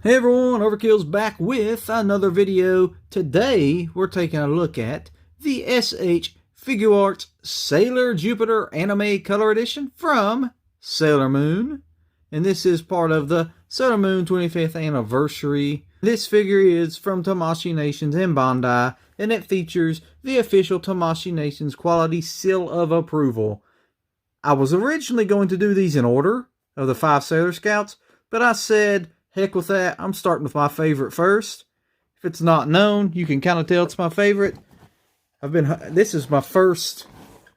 Hey everyone, Overkill's back with another video. Today we're taking a look at the SH Figuarts Sailor Jupiter Anime Color Edition from Sailor Moon. And this is part of the Sailor Moon 25th anniversary. This figure is from Tamashii Nations in Bandai, and it features the official Tamashii Nations quality seal of approval. I was originally going to do these in order of the 5 Sailor Scouts, but I said, heck with that, I'm starting with my favorite first. If it's not known, you can kind of tell it's my favorite. This is my first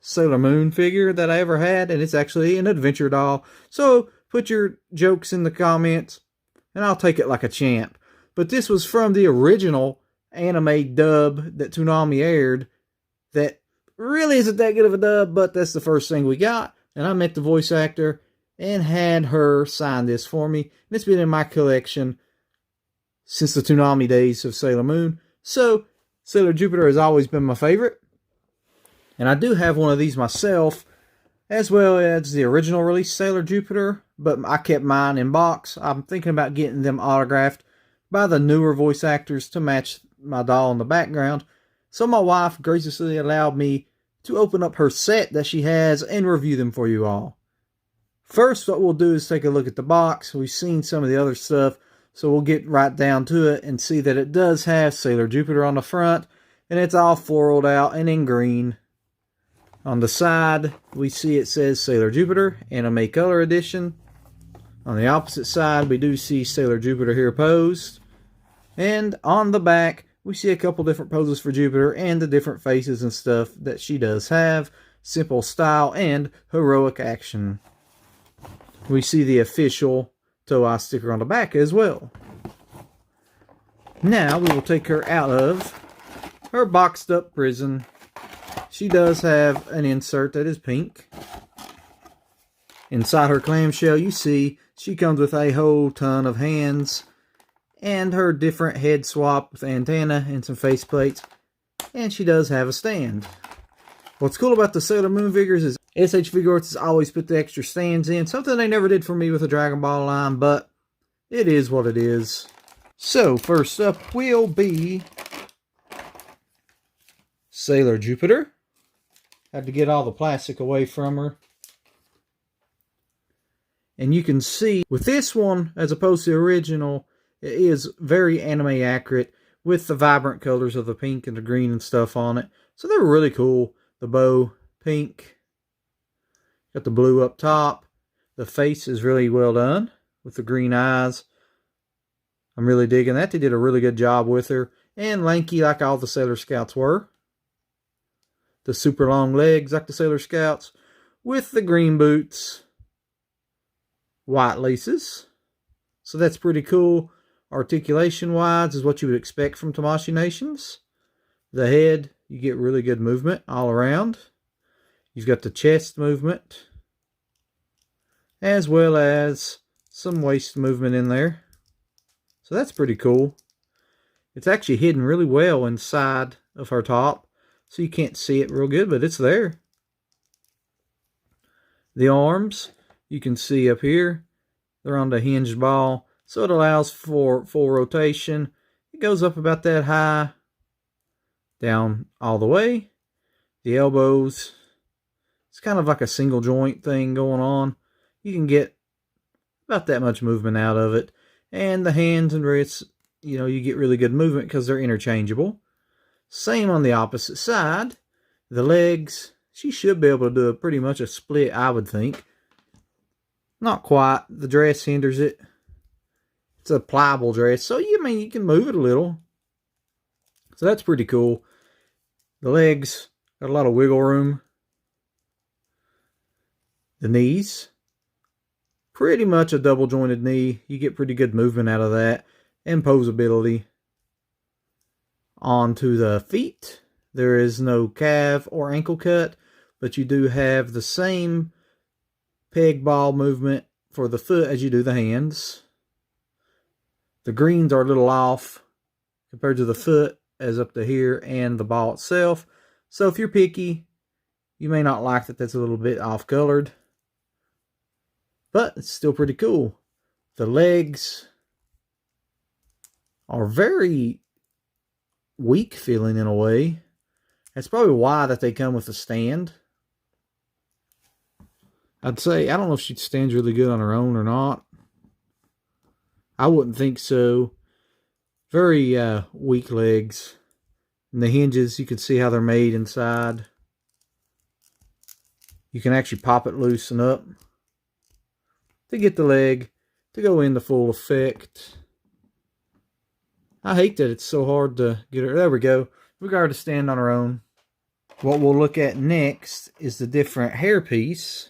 Sailor Moon figure that I ever had, and it's actually an adventure doll. So put your jokes in the comments, and I'll take it like a champ. But this was from the original anime dub that Toonami aired that really isn't that good of a dub, but that's the first thing we got. And I met the voice actor and had her sign this for me. And it's been in my collection since the Toonami days of Sailor Moon. So, Sailor Jupiter has always been my favorite. And I do have one of these myself, as well as the original release Sailor Jupiter, but I kept mine in box. I'm thinking about getting them autographed by the newer voice actors to match my doll in the background. So my wife graciously allowed me to open up her set that she has and review them for you all. First, what we'll do is take a look at the box. We've seen some of the other stuff, so we'll get right down to it and see that it does have Sailor Jupiter on the front, and it's all floraled out and in green. On the side, we see it says Sailor Jupiter Anime Color Edition. On the opposite side, we do see Sailor Jupiter here posed. And on the back, we see a couple different poses for Jupiter and the different faces and stuff that she does have. Simple style and heroic action. We see the official Toei sticker on the back as well. Now we will take her out of her boxed up prison. She does have an insert that is pink. Inside her clamshell, you see she comes with a whole ton of hands and her different head swap with antenna and some face plates. And she does have a stand. What's cool about the Sailor Moon figures is SH Figuarts has always put the extra stands in. Something they never did for me with the Dragon Ball line, but it is what it is. So, first up will be Sailor Jupiter. Had to get all the plastic away from her. And you can see, with this one, as opposed to the original, it is very anime accurate with the vibrant colors of the pink and the green and stuff on it. So they're really cool. The bow, pink. Got the blue up top. The face is really well done with the green eyes. I'm really digging that. They did a really good job with her. And lanky like all the Sailor Scouts were. The super long legs like the Sailor Scouts. With the green boots. White laces. So that's pretty cool. Articulation wise is what you would expect from Tamashii Nations. The head, you get really good movement all around. You've got the chest movement, as well as some waist movement in there. So that's pretty cool. It's actually hidden really well inside of her top, so you can't see it real good, but it's there. The arms, you can see up here, they're on the hinged ball, so it allows for full rotation. It goes up about that high, down all the way. The elbows, it's kind of like a single joint thing going on. You can get about that much movement out of it. And the hands and wrists, you know, you get really good movement because they're interchangeable. Same on the opposite side. The legs, she should be able to do pretty much a split, I would think. Not quite. The dress hinders it. It's a pliable dress, so you can move it a little. So that's pretty cool. The legs got a lot of wiggle room. The knees, pretty much a double jointed knee. You get pretty good movement out of that and posability. Onto the feet, there is no calf or ankle cut, but you do have the same peg ball movement for the foot as you do the hands. The greens are a little off compared to the foot as up to here and the ball itself. So if you're picky, you may not like that that's a little bit off colored. But it's still pretty cool. The legs, are very weak feeling in a way. That's probably why that they come with a stand. I'd say, I don't know if she stands really good on her own or not. I wouldn't think so. Very weak legs. And the hinges, you can see how they're made inside. You can actually pop it loose and up to get the leg to go into full effect. I hate that it's so hard to get her. There we go. We got her to stand on her own. What we'll look at next is the different hairpiece.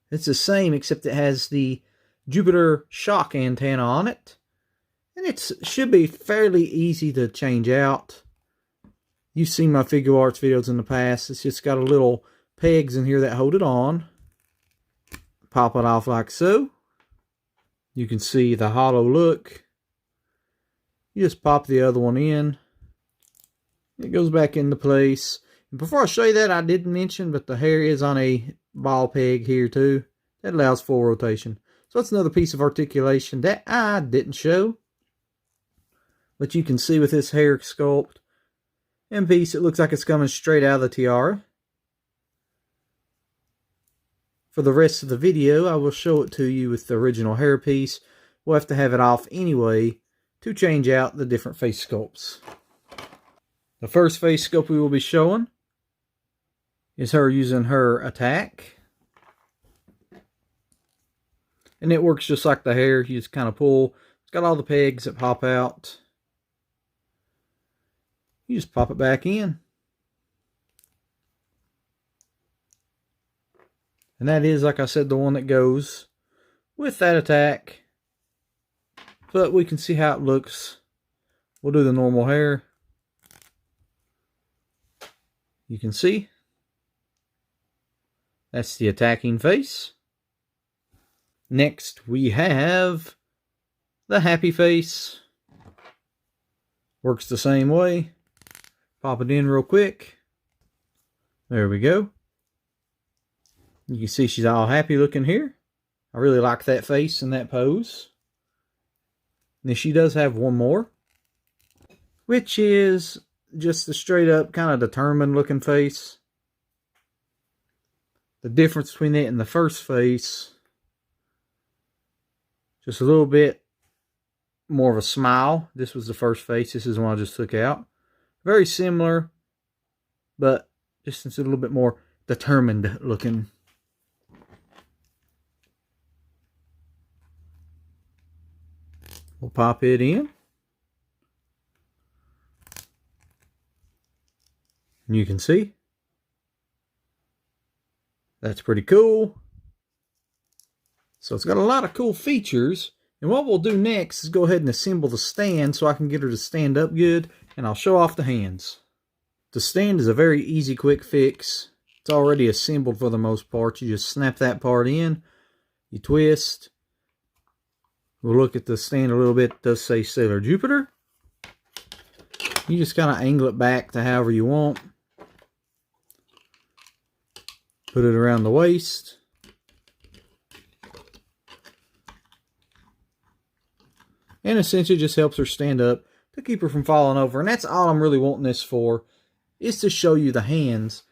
It's the same except it has the Jupiter shock antenna on it. And it should be fairly easy to change out. You've seen my Figuarts videos in the past. It's just got a little pegs in here that hold it on. Pop it off like so. You can see the hollow look. You just pop the other one in. It goes back into place. And before I show you that, I didn't mention, but the hair is on a ball peg here too. That allows full rotation. So that's another piece of articulation that I didn't show. But you can see with this hair sculpt and piece, it looks like it's coming straight out of the tiara. For the rest of the video, I will show it to you with the original hair piece. We'll have to have it off anyway to change out the different face sculpts. The first face sculpt we will be showing is her using her attack. And it works just like the hair. You just kind of pull. It's got all the pegs that pop out. You just pop it back in. And that is, like I said, the one that goes with that attack. But we can see how it looks. We'll do the normal hair. You can see. That's the attacking face. Next, we have the happy face. Works the same way. Pop it in real quick. There we go. You can see she's all happy looking here. I really like that face and that pose. And then she does have one more, which is just a straight up kind of determined looking face. The difference between it and the first face, just a little bit more of a smile. This was the first face. This is the one I just took out. Very similar, but just a little bit more determined looking. We'll pop it in. And you can see. That's pretty cool. So it's got a lot of cool features. And what we'll do next is go ahead and assemble the stand so I can get her to stand up good. And I'll show off the hands. The stand is a very easy, quick fix. It's already assembled for the most part. You just snap that part in. You twist. We'll look at the stand a little bit. It does say Sailor Jupiter. You just kind of angle it back to however you want. Put it around the waist. And essentially just helps her stand up to keep her from falling over. And that's all I'm really wanting this for, is to show you the hands.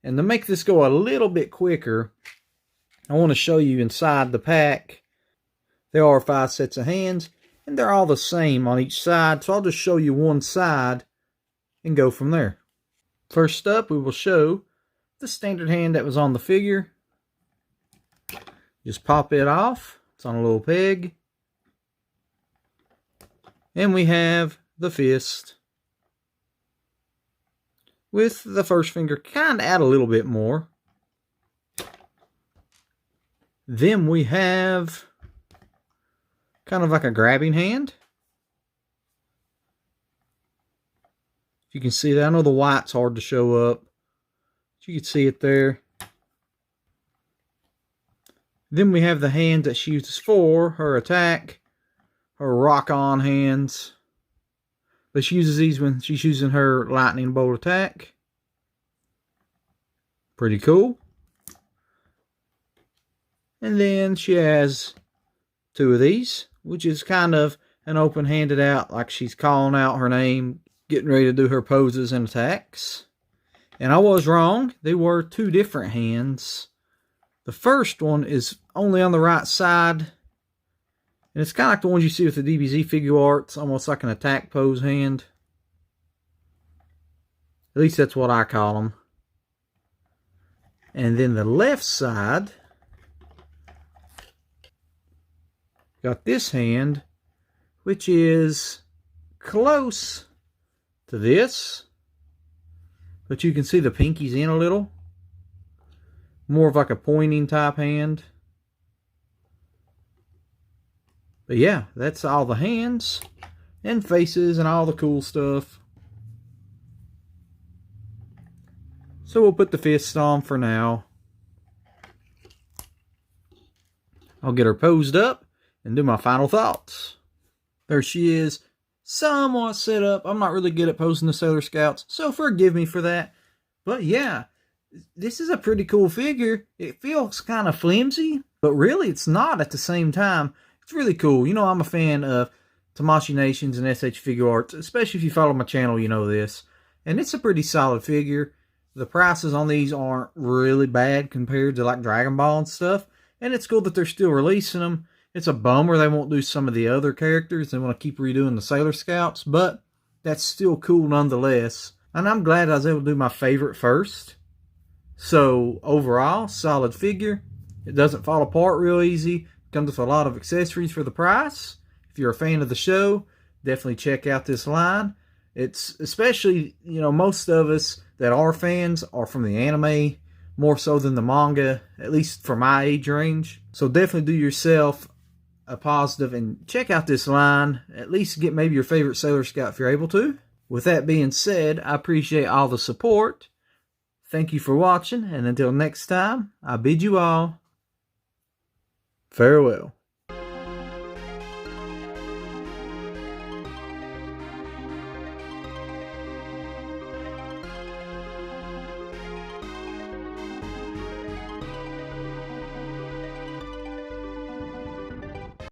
And to make this go a little bit quicker, I want to show you inside the pack. There are 5 sets of hands, and they're all the same on each side. So I'll just show you one side and go from there. First up, we will show the standard hand that was on the figure. Just pop it off. It's on a little peg. And we have the fist. With the first finger, kind of add a little bit more. Then we have kind of like a grabbing hand. If you can see that, I know the white's hard to show up. But you can see it there. Then we have the hand that she uses for her attack. Her rock-on hands. But she uses these when she's using her lightning bolt attack. Pretty cool. And then she has 2 of these, which is kind of and open-handed out like she's calling out her name, getting ready to do her poses and attacks. And I was wrong. They were two different hands. The first one is only on the right side. And it's kind of like the ones you see with the DBZ Figuarts, almost like an attack pose hand. At least that's what I call them. And then the left side got this hand, which is close to this. But you can see the pinky's in a little. More of like a pointing type hand. But yeah, that's all the hands and faces and all the cool stuff. So we'll put the fist on for now. I'll get her posed up and do my final thoughts. There she is, somewhat set up. I'm not really good at posing the Sailor Scouts, so forgive me for that. But yeah, this is a pretty cool figure. It feels kind of flimsy, but really it's not at the same time. It's really cool. You know, I'm a fan of Tamashii Nations and SH Figuarts, especially if you follow my channel, you know this. And it's a pretty solid figure. The prices on these aren't really bad compared to like Dragon Ball and stuff. And it's cool that they're still releasing them. It's a bummer they won't do some of the other characters. They want to keep redoing the Sailor Scouts, but that's still cool nonetheless. And I'm glad I was able to do my favorite first. So overall, solid figure. It doesn't fall apart real easy. Comes with a lot of accessories for the price. If you're a fan of the show, definitely check out this line. It's especially, you know, most of us that are fans are from the anime more so than the manga, at least for my age range. So definitely do yourself a positive and check out this line. At least get maybe your favorite Sailor Scout if you're able to. With that being said, I appreciate all the support. Thank you for watching, and until next time, I bid you all farewell.